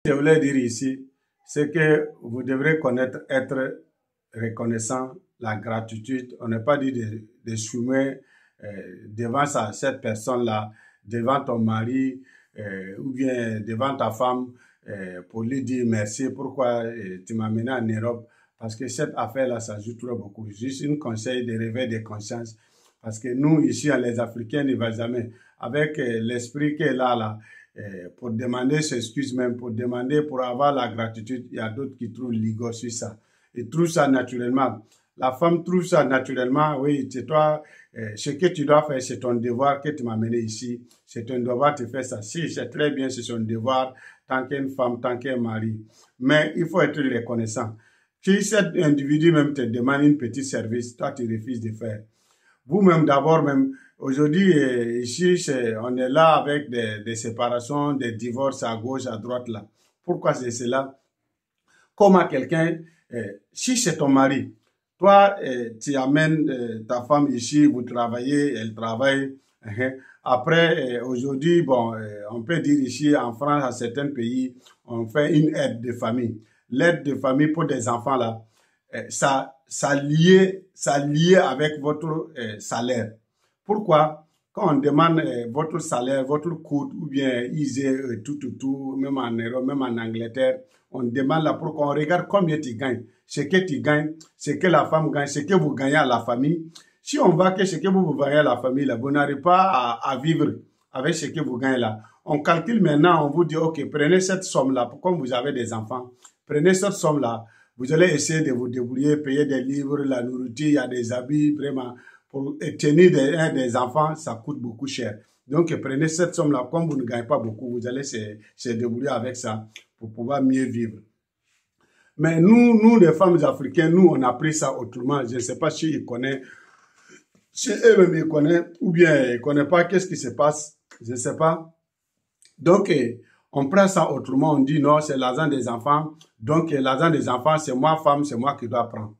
Je voulais dire ici, c'est que vous devrez connaître, être reconnaissant, la gratitude. On n'est pas dit de fumer devant cette personne-là, devant ton mari ou bien devant ta femme pour lui dire merci, pourquoi tu m'as mené en Europe. Parce que cette affaire-là, ça joue trop beaucoup. Juste une conseil de réveil de conscience. Parce que nous, ici, les Africains, ne va jamais. Avec l'esprit qui est là, pour demander ses excuses même, pour demander, pour avoir la gratitude, il y a d'autres qui trouvent l'ego sur ça. Ils trouvent ça naturellement. La femme trouve ça naturellement. Oui, c'est toi, ce que tu dois faire, c'est ton devoir que tu m'as mené ici. C'est ton devoir de faire ça. Si, c'est très bien, c'est son devoir, tant qu'une femme, tant qu'un mari. Mais il faut être reconnaissant. Si cet individu même te demande une petite service, toi, tu refuses de faire. Vous-même, d'abord, même, aujourd'hui, ici, on est là avec des séparations, des divorces à gauche, à droite, là. Pourquoi c'est cela? Comment quelqu'un, si c'est ton mari, toi, tu amènes ta femme ici, vous travaillez, elle travaille. Après, aujourd'hui, bon, on peut dire ici, en France, à certains pays, on fait une aide de famille. L'aide de famille pour des enfants, là, ça lié avec votre salaire. Pourquoi? Quand on demande votre salaire, votre coût, ou bien ISE, tout, même en Europe, même en Angleterre, on demande là pour qu'on regarde combien tu gagnes, ce que tu gagnes, ce que la femme gagne, ce que vous gagnez à la famille. Si on voit que ce que vous gagnez à la famille, là, vous n'arrivez pas à vivre avec ce que vous gagnez là. On calcule maintenant, on vous dit, OK, prenez cette somme-là, comme vous avez des enfants, prenez cette somme-là, vous allez essayer de vous débrouiller, payer des livres, la nourriture, il y a des habits, vraiment. Pour tenir des enfants, ça coûte beaucoup cher. Donc, prenez cette somme-là. Comme vous ne gagnez pas beaucoup, vous allez se débrouiller avec ça pour pouvoir mieux vivre. Mais nous, les femmes africaines, nous, on a pris ça autrement. Je ne sais pas si ils connaissent, si eux-mêmes ils connaissent, ou bien ils ne connaissent pas qu'est-ce qui se passe. Je ne sais pas. Donc, on prend ça autrement. On dit non, c'est l'argent des enfants. Donc, l'argent des enfants, c'est moi, femme, c'est moi qui dois prendre.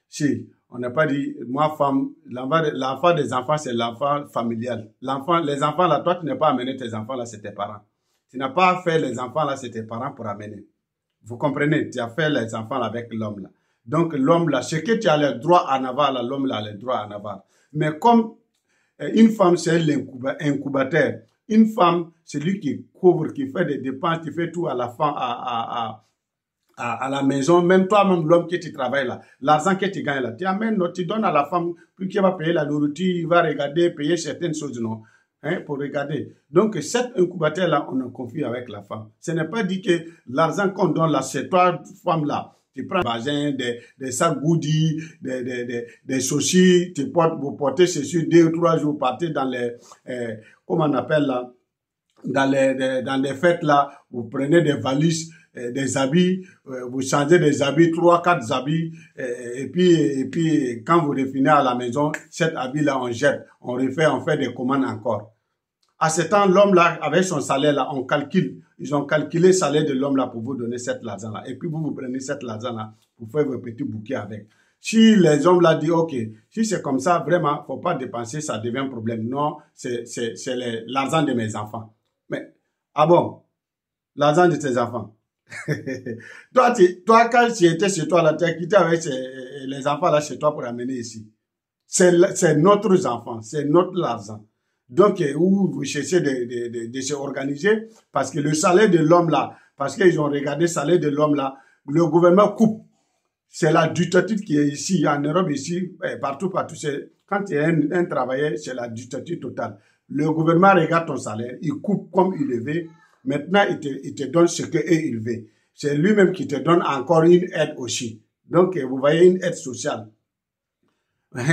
Si. On n'a pas dit, moi, femme, l'enfant des enfants, c'est l'enfant familial. Les enfants, là, toi, tu n'as pas amené tes enfants, là, c'est tes parents. Tu n'as pas fait les enfants, là, c'est tes parents pour amener. Vous comprenez? Tu as fait les enfants là, avec l'homme, là. Donc, l'homme, là, ce que tu as le droit à en avoir, là, l'homme, là, a le droit à en avoir. Mais comme une femme, c'est l'incubateur. Une femme, c'est lui qui couvre, qui fait des dépenses, qui fait tout à la fin, à la maison, même toi-même, l'homme qui tu travailles là, l'argent que tu gagnes là, tu amènes, tu donnes à la femme, puis qui va payer la nourriture, il va regarder, payer certaines choses, non, hein, pour regarder. Donc, cet incubateur là, on en confie avec la femme. Ce n'est pas dit que l'argent qu'on donne là, c'est toi, femme là, tu prends des vagins, des sacs goodies, des saucisses, vous portez ceci 2 ou 3 jours, vous partez dans les, comment on appelle là, dans les fêtes là, vous prenez des valises, des habits, vous changez des habits, 3, 4 habits, et puis quand vous revenez à la maison, cet habit-là, on jette, on refait, on fait des commandes encore. À ce temps, l'homme-là, avec son salaire-là, on calcule, ils ont calculé le salaire de l'homme-là pour vous donner cet argent-là, et puis vous prenez cet argent-là pour faire vos petits bouquets avec. Si les hommes-là disent, OK, si c'est comme ça, vraiment, faut pas dépenser, ça devient un problème. Non, c'est l'argent de mes enfants. Mais, ah bon, l'argent de tes enfants. toi, quand tu étais chez toi, là, tu as quitté avec les enfants là chez toi pour amener ici. C'est notre enfant, c'est notre argent. Donc, où vous cherchez de se organiser, parce que le salaire de l'homme là, parce qu'ils ont regardé le salaire de l'homme là, le gouvernement coupe. C'est la dictature qui est ici, en Europe, ici, partout. Quand tu es un travailleur, c'est la dictature totale. Le gouvernement regarde ton salaire, il coupe comme il le veut. Maintenant, il te donne ce qu'il veut. C'est lui-même qui te donne encore une aide aussi. Donc, vous voyez, une aide sociale.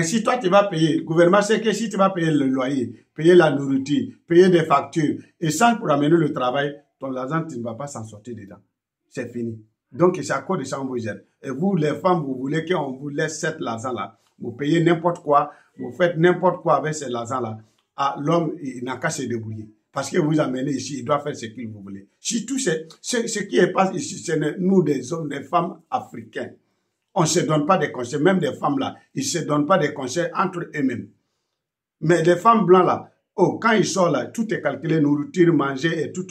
Si toi, tu vas payer, le gouvernement sait que si tu vas payer le loyer, payer la nourriture, payer des factures, et sans pour amener le travail, ton argent, tu ne vas pas s'en sortir dedans. C'est fini. Donc, c'est à cause de ça qu'on vous aide. Et vous, les femmes, vous voulez qu'on vous laisse cet argent-là. Vous payez n'importe quoi, vous faites n'importe quoi avec cet argent-là. Ah, l'homme, il n'a qu'à se débrouiller. Parce que vous amenez ici, il doit faire ce qu'il vous voulez. Si tout ce qui est passé ici, c'est nous, des hommes, des femmes africains. On ne se donne pas des conseils, même des femmes là, ils ne se donnent pas des conseils entre eux-mêmes. Mais les femmes blancs là, oh, quand ils sortent là, tout est calculé, nourriture, manger et tout.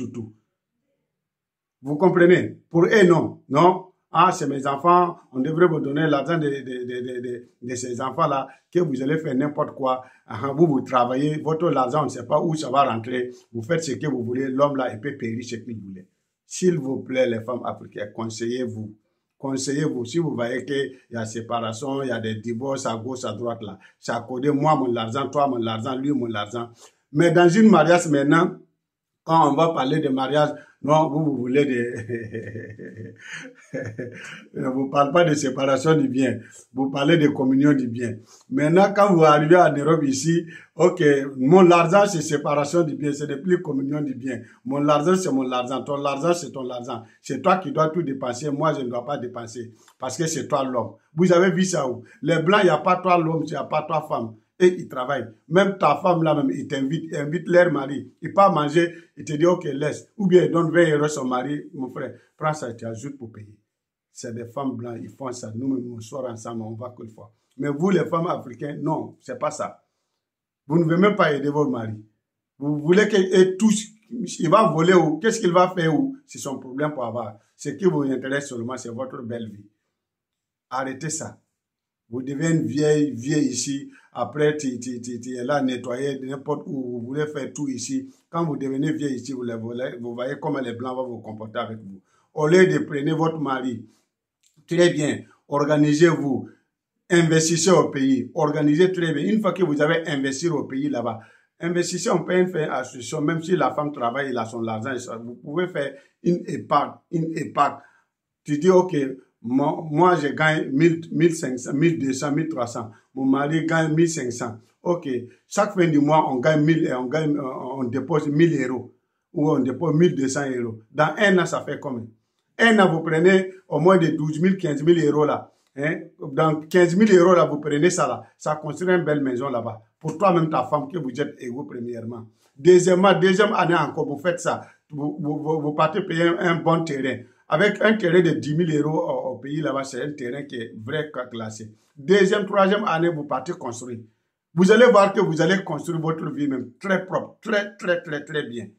Vous comprenez? Pour eux, non. Non. Ah, c'est mes enfants, on devrait vous donner l'argent de ces enfants-là, que vous allez faire n'importe quoi. Ah, vous travaillez, votre argent, on ne sait pas où ça va rentrer. Vous faites ce que vous voulez, l'homme-là, il peut périr ce qu'il voulait. S'il vous plaît, les femmes africaines, conseillez-vous. Conseillez-vous. Si vous voyez qu'il y a séparation, il y a des divorces à gauche, à droite, là. C'est accordé, moi, mon argent, toi, mon argent, lui, mon argent. Mais dans une mariage, maintenant, quand on va parler de mariage, non, vous voulez de... vous ne parlez pas de séparation du bien. Vous parlez de communion du bien. Maintenant, quand vous arrivez en Europe ici, ok, mon argent, c'est séparation du bien. Ce n'est plus communion du bien. Mon argent, c'est mon argent. Ton argent, c'est ton argent. C'est toi qui dois tout dépenser. Moi, je ne dois pas dépenser. Parce que c'est toi l'homme. Vous avez vu ça où? Les blancs, il n'y a pas toi l'homme, il n'y a pas toi femme. Et ils travaillent. Même ta femme là, même, ils t'invitent, invite leur mari. Il part manger, il te dit, ok, laisse. Ou bien il donne 20 € à son mari, mon frère, prends ça, tu ajoutes pour payer. C'est des femmes blanches, ils font ça. Nous-mêmes, on sort ensemble, on va qu'une fois. Mais vous, les femmes africaines, non, c'est pas ça. Vous ne voulez même pas aider votre mari. Vous voulez qu'il touche, il va voler où? Qu'est-ce qu'il va faire où? C'est son problème pour avoir. Ce qui vous intéresse seulement, c'est votre belle vie. Arrêtez ça. Vous devenez une vieille ici. Après, tu es là nettoyer n'importe où. Vous voulez faire tout ici. Quand vous devenez vieille ici, vous voyez comment les Blancs vont vous comporter avec vous. Au lieu de prendre votre mari, très bien, organisez-vous, investissez au pays, organisez très bien. Une fois que vous avez investi au pays là-bas, investissez, on peut faire association, même si la femme travaille, il a son argent, vous pouvez faire une épargne. Tu dis, ok, moi, je gagne 1500, 1200, 1300. Mon mari gagne 1500. Ok. Chaque fin du mois, on gagne 1000 et on dépose 1000 € ou on dépose 1200 €. Dans un an, ça fait combien? Un an, vous prenez au moins de 12 000, 15 000 € là. Hein? Dans 15 000 € là, vous prenez ça là. Ça construit une belle maison là-bas. Pour toi-même, ta femme, que vous êtes égaux premièrement. Deuxième année encore, vous faites ça. Vous partez payer un bon terrain. Avec un terrain de 10 000 € au pays là-bas, c'est un terrain qui est vrai classé. Deuxième, troisième année, vous partez construire. Vous allez voir que vous allez construire votre vie même très propre, très bien.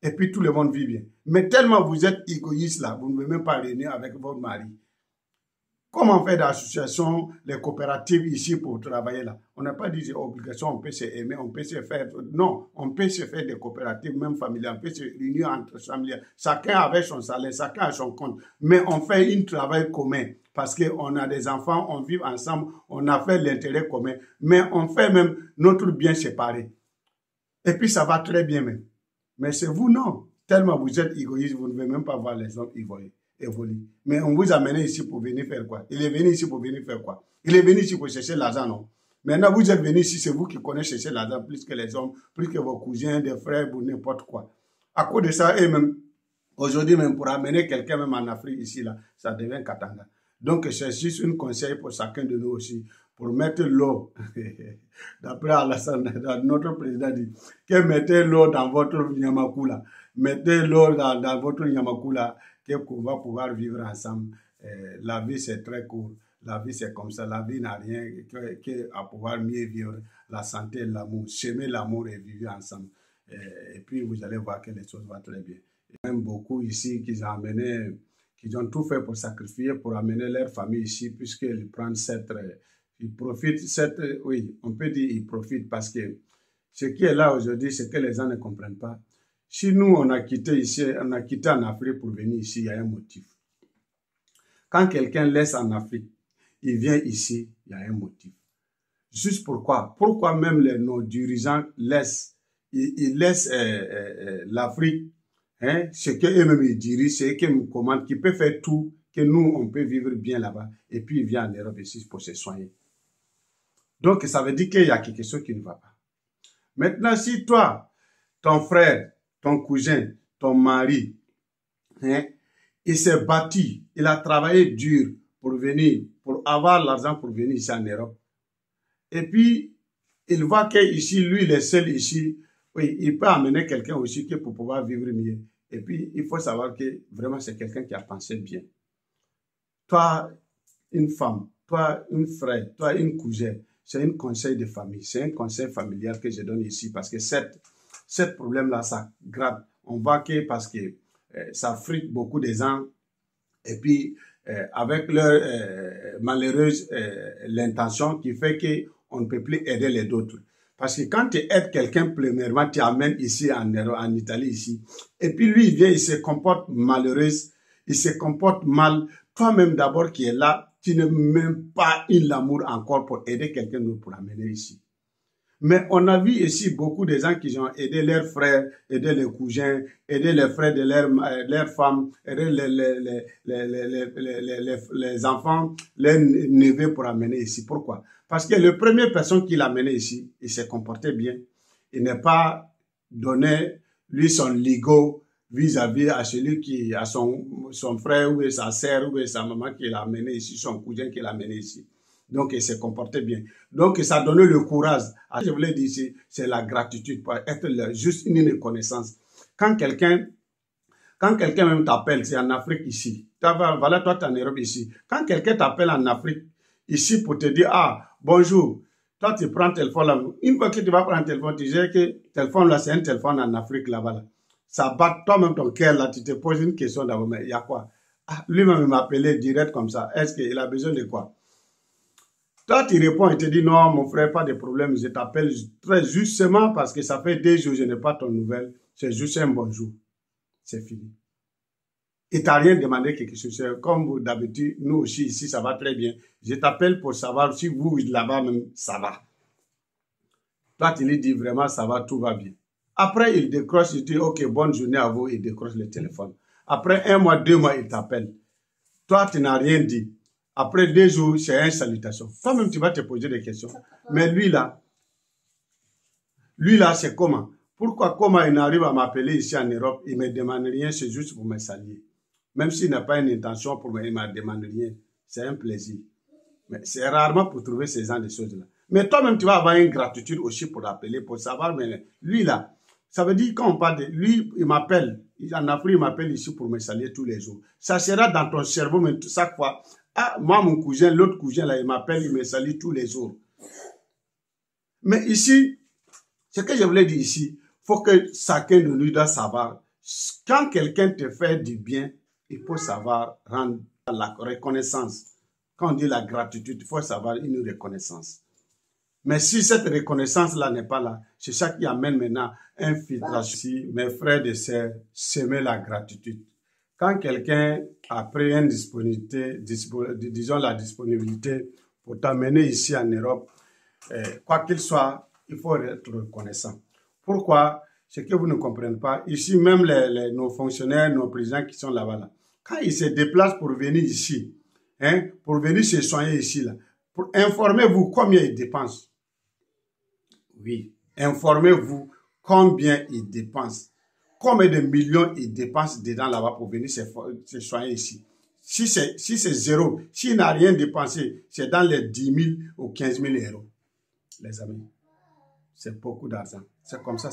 Et puis tout le monde vit bien. Mais tellement vous êtes égoïste là, vous ne pouvez même pas réunir avec votre mari. Comment faire d'associations, les coopératives ici pour travailler là? On n'a pas dit c'est obligation, on peut se aimer, on peut se faire... Non, on peut se faire des coopératives, même familiales, on peut se réunir entre familiales. Chacun avec son salaire, chacun a son compte. Mais on fait un travail commun parce qu'on a des enfants, on vit ensemble, on a fait l'intérêt commun. Mais on fait même notre bien séparé. Et puis ça va très bien même. Mais c'est vous, non. Tellement vous êtes égoïste, vous ne voulez même pas voir les hommes évoluer. Mais on vous a amené ici pour venir faire quoi? Il est venu ici pour venir faire quoi? Il est venu ici pour chercher l'argent, non? Maintenant, vous êtes venu ici, c'est vous qui connaissez chercher l'argent plus que les hommes, plus que vos cousins, des frères ou n'importe quoi. À cause de ça, et même, aujourd'hui, même pour amener quelqu'un même en Afrique ici, là, ça devient katanga. Donc, c'est juste un conseil pour chacun de nous aussi, pour mettre l'eau, d'après Alassane, notre président dit, que mettez l'eau dans votre Nyamakula, mettez l'eau dans votre Nyamakula, qu'on va pouvoir vivre ensemble. La vie, c'est très court. La vie, c'est comme ça. La vie n'a rien qu'à pouvoir mieux vivre. La santé, l'amour. S'aimer l'amour et vivre ensemble. Et puis, vous allez voir que les choses vont très bien. Il y a même beaucoup ici qui ont tout fait pour sacrifier, pour amener leur famille ici, puisqu'ils prennent ils profitent, oui, on peut dire ils profitent parce que ce qui est là aujourd'hui, c'est que les gens ne comprennent pas. Si nous, on a quitté ici, on a quitté en Afrique pour venir ici, il y a un motif. Quand quelqu'un laisse en Afrique, il vient ici, il y a un motif. Juste pourquoi? Pourquoi même nos dirigeants laissent l'Afrique, hein, ce qu'eux-mêmes ils dirigent, c'est qu'ils nous commandent, qui peut faire tout, que nous, on peut vivre bien là-bas, et puis il vient en Europe ici pour se soigner. Donc, ça veut dire qu'il y a quelque chose qui ne va pas. Maintenant, si toi, ton frère, ton cousin, ton mari, hein, il s'est battu, il a travaillé dur pour venir, pour avoir l'argent pour venir ici en Europe. Et puis, il voit qu'ici, lui, il est seul ici. Oui, il peut amener quelqu'un aussi pour pouvoir vivre mieux. Et puis, il faut savoir que vraiment, c'est quelqu'un qui a pensé bien. Toi, une femme, toi, une frère, toi, une cousine, c'est un conseil de famille, c'est un conseil familial que je donne ici parce que cette problème-là, ça grave. On voit que parce que ça frite beaucoup des gens. Et puis, avec leur malheureuse l'intention qui fait qu'on ne peut plus aider les autres. Parce que quand tu aides quelqu'un, premièrement, tu amènes ici en Italie, ici. Et puis lui, il vient, il se comporte malheureuse, il se comporte mal. Toi-même d'abord qui es là, tu n'as même pas eu l'amour encore pour aider quelqu'un d'autre pour l'amener ici. Mais on a vu ici beaucoup de gens qui ont aidé leurs frères, aidé les cousins, aidé les frères de leurs femmes, aidé les enfants, les neveux pour amener ici. Pourquoi? Parce que la première personne qui l'a amené ici, il s'est comporté bien. Il n'est pas donné, lui, son ligo vis-à-vis à celui qui a son frère ou sa sœur ou sa maman qui l'a amené ici, son cousin qui l'a amené ici. Donc, il s'est comporté bien. Donc, ça a donné le courage. Je voulais dire ici, c'est la gratitude pour être juste une reconnaissance. Quand quelqu'un même t'appelle, c'est en Afrique ici. Voilà, toi, tu es en Europe ici. Quand quelqu'un t'appelle en Afrique ici pour te dire, ah, bonjour, toi, tu prends le téléphone là. Une fois que tu vas prendre le téléphone, tu dis que le téléphone là, c'est un téléphone en Afrique là-bas. Là. Ça bat toi-même ton cœur là, tu te poses une question d'abord, mais il y a quoi? Ah, lui-même m'a appelé direct comme ça. Est-ce qu'il a besoin de quoi? Toi, tu réponds et te dis non, mon frère, pas de problème, je t'appelle très justement parce que ça fait 2 jours, je n'ai pas ton nouvelle. C'est juste un bonjour. C'est fini. Et tu n'as rien demandé quelque chose. Comme d'habitude, nous aussi, ici, ça va très bien. Je t'appelle pour savoir si vous, là-bas même, ça va. Toi, tu lui dis vraiment, ça va, tout va bien. Après, il décroche, il dit, ok, bonne journée à vous, il décroche le téléphone. Après 1 mois, 2 mois, il t'appelle. Toi, tu n'as rien dit. Après 2 jours, c'est une salutation. Toi-même, tu vas te poser des questions. Mais lui là, c'est comment? Comment il arrive à m'appeler ici en Europe? Il ne me demande rien, c'est juste pour me saluer. Même s'il n'a pas une intention pour moi, il ne me demande rien. C'est un plaisir. Mais c'est rarement pour trouver ces gens de choses-là. Mais toi-même, tu vas avoir une gratitude aussi pour l'appeler, pour savoir, mais lui là, ça veut dire quand on parle de lui, il m'appelle. En Afrique, il m'appelle ici pour me saluer tous les jours. Ça sera dans ton cerveau, mais chaque fois. Ah, moi, mon cousin, l'autre cousin, là, il m'appelle, il me salue tous les jours. Mais ici, ce que je voulais dire ici, il faut que chacun de nous doit savoir, quand quelqu'un te fait du bien, il faut savoir rendre la reconnaissance. Quand on dit la gratitude, il faut savoir une reconnaissance. Mais si cette reconnaissance-là n'est pas là, c'est ça qui amène maintenant un filtration. Mes frères et sœurs, semer la gratitude. Quand quelqu'un a pris une disponibilité, disons la disponibilité pour t'amener ici en Europe, quoi qu'il soit, il faut être reconnaissant. Pourquoi? C'est que vous ne comprenez pas. Ici, même nos fonctionnaires, nos présidents qui sont là-bas, là, quand ils se déplacent pour venir ici, pour venir se soigner ici, là, pour informez-vous combien ils dépensent. Oui, informez-vous combien ils dépensent. Combien de millions ils dépensent dedans là-bas pour venir se soigner ici. Si c'est zéro, s'il n'a rien dépensé, c'est dans les 10 000 ou 15 000 euros. Les amis, c'est beaucoup d'argent. C'est comme ça.